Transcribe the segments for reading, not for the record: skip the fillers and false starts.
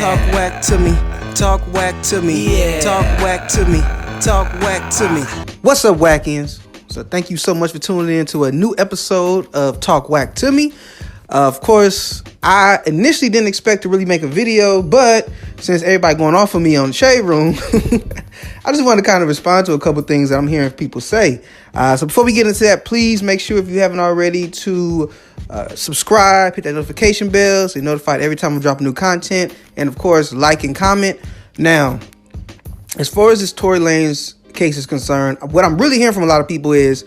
Talk whack to me. Talk whack to me. Yeah. Talk whack to me. Talk whack to me. What's up, Wackians? So thank you so much for tuning in to a new episode of Talk Whack to Me. Of course, I initially didn't expect to really make a video, but since everybody going off of me on the Shade Room, I just want to kind of respond to a couple things that I'm hearing people say. So before we get into that, please make sure if you haven't already to subscribe, hit that notification bell so you're notified every time I drop new content, and of course, like and comment. Now, as far as this Tory Lanez case is concerned, what I'm really hearing from a lot of people is,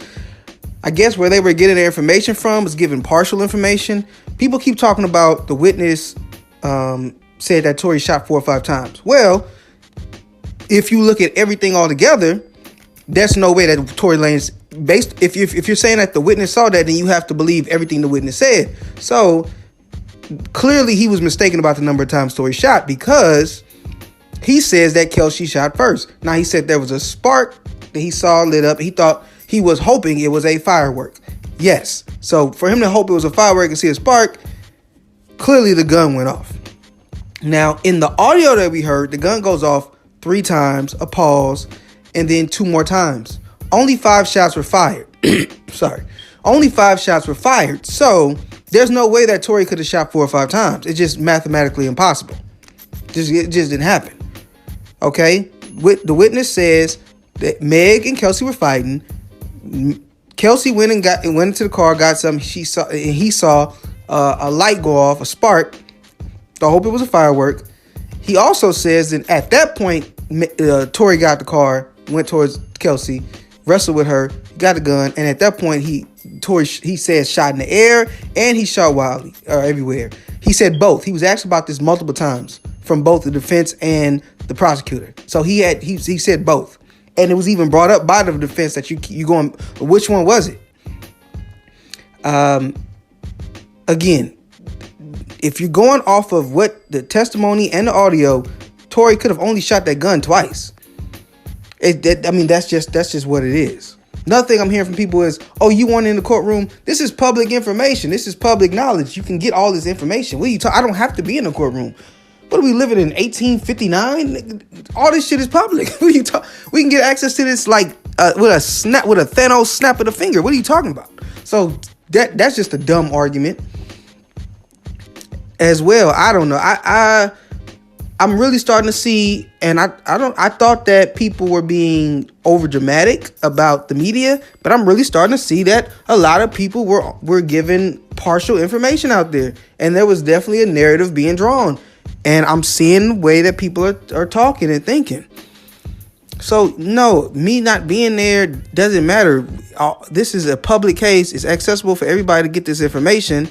I guess where they were getting their information from was giving partial information. People keep talking about the witness said that Tory shot 4 or 5 times. Well, if you look at everything all together, there's no way that Tory Lanez, if you're saying that the witness saw that, then you have to believe everything the witness said. So clearly he was mistaken about the number of times Tory shot, because he says that Kelsey shot first. Now, he said there was a spark that he saw lit up. He was hoping it was a firework. Yes. So for him to hope it was a firework and see a spark, clearly the gun went off. Now, in the audio that we heard, the gun goes off 3 times, a pause, and then 2 more times. Only 5 shots were fired. Sorry. Only 5 shots were fired. So there's no way that Tory could have shot 4 or 5 times. It's just mathematically impossible. It just didn't happen. Okay? The witness says that Meg and Kelsey were fighting. Kelsey went into the car, got something. He saw a light go off, a spark. I hope it was a firework. He also says that at that point, Tory got the car, went towards Kelsey, wrestled with her, got a gun, and at that point, Tory says shot in the air and he shot wildly everywhere. He said both. He was asked about this multiple times from both the defense and the prosecutor. So he said both. And it was even brought up by the defense that you going, which one was it? Again, if you're going off of what the testimony and the audio, Tory could have only shot that gun twice. That's just what it is. Another thing I'm hearing from people is, oh, you weren't in the courtroom. This is public information. This is public knowledge. You can get all this information. I don't have to be in the courtroom. What are we living in 1859? All this shit is public. We can get access to this like with a Thanos snap of the finger. What are you talking about? So that's just a dumb argument. As well, I don't know. I'm really starting to see, and I thought that people were being over dramatic about the media, but I'm really starting to see that a lot of people were given partial information out there, and there was definitely a narrative being drawn. And I'm seeing the way that people are talking and thinking. So, no, me not being there doesn't matter. This is a public case. It's accessible for everybody to get this information.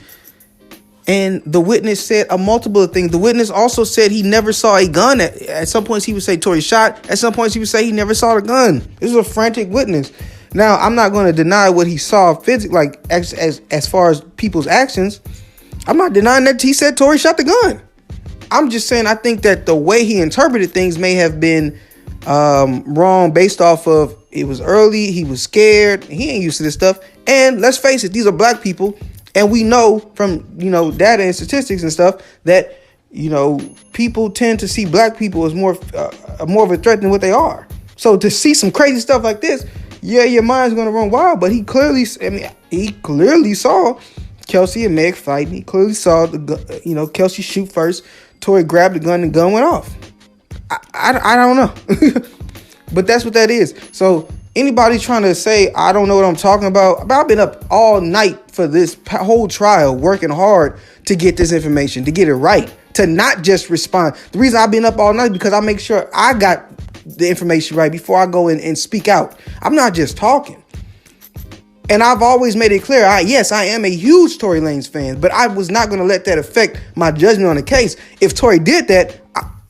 And the witness said a multiple of things. The witness also said he never saw a gun. At some points, he would say Tory shot. At some points, he would say he never saw the gun. This is a frantic witness. Now, I'm not going to deny what he saw physically, like as far as people's actions. I'm not denying that he said Tory shot the gun. I'm just saying I think that the way he interpreted things may have been wrong based off of it was early, he was scared, he ain't used to this stuff. And let's face it, these are black people, and we know from, data and statistics and stuff that, people tend to see black people as more of a threat than what they are. So to see some crazy stuff like this, yeah, your mind's going to run wild, but he clearly saw Kelsey and Meg fighting. He clearly saw Kelsey shoot first. Tory grabbed the gun and the gun went off. I don't know. But that's what that is. So anybody trying to say, I don't know what I'm talking about, I've been up all night for this whole trial, working hard to get this information, to get it right, to not just respond. The reason I've been up all night is because I make sure I got the information right before I go in and speak out. I'm not just talking. And I've always made it clear, yes, I am a huge Tory Lanez fan, but I was not going to let that affect my judgment on the case. If Tory did that,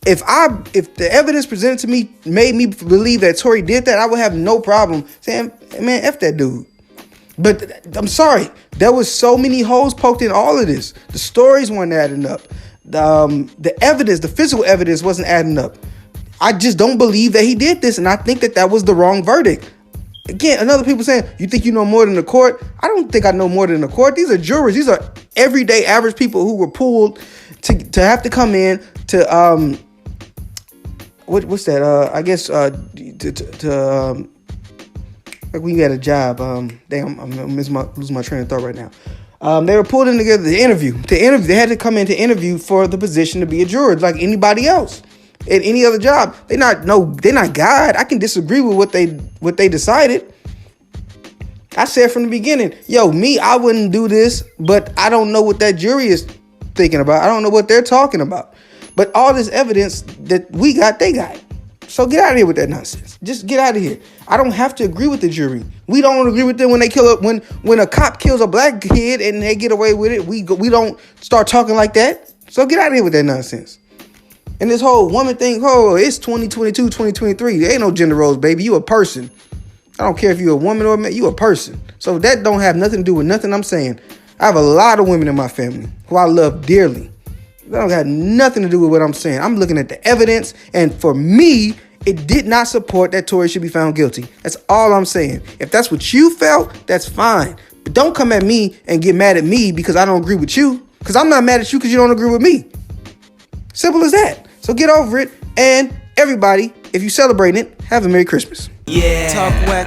if the evidence presented to me made me believe that Tory did that, I would have no problem saying, man, F that dude. But I'm sorry, there was so many holes poked in all of this. The stories weren't adding up. The evidence, the physical evidence wasn't adding up. I just don't believe that he did this, and I think that was the wrong verdict. Again, another people saying, you think you know more than the court? I don't think I know more than the court. These are jurors. These are everyday average people who were pulled to have to come in to what's that? I guess like when you had a job. Damn, I'm losing my train of thought right now. They were pulling together the interview. They had to come in to interview for the position to be a juror, like anybody else at any other job. They're not God. I can disagree with what they decided. I said from the beginning, I wouldn't do this, but I don't know what that jury is thinking about. I don't know what they're talking about. But all this evidence that we got, they got. So get out of here with that nonsense. Just get out of here. I don't have to agree with the jury. We don't agree with them when they when a cop kills a black kid and they get away with it. We don't start talking like that. So get out of here with that nonsense. And this whole woman thing, it's 2022, 2023. There ain't no gender roles, baby. You a person. I don't care if you're a woman or a man. You a person. So that don't have nothing to do with nothing I'm saying. I have a lot of women in my family who I love dearly. That don't have nothing to do with what I'm saying. I'm looking at the evidence, and for me, it did not support that Tory should be found guilty. That's all I'm saying. If that's what you felt, that's fine. But don't come at me and get mad at me because I don't agree with you. Because I'm not mad at you because you don't agree with me. Simple as that. So get over it. And everybody, if you celebrate it, have a Merry Christmas. Yeah. Talk WACC.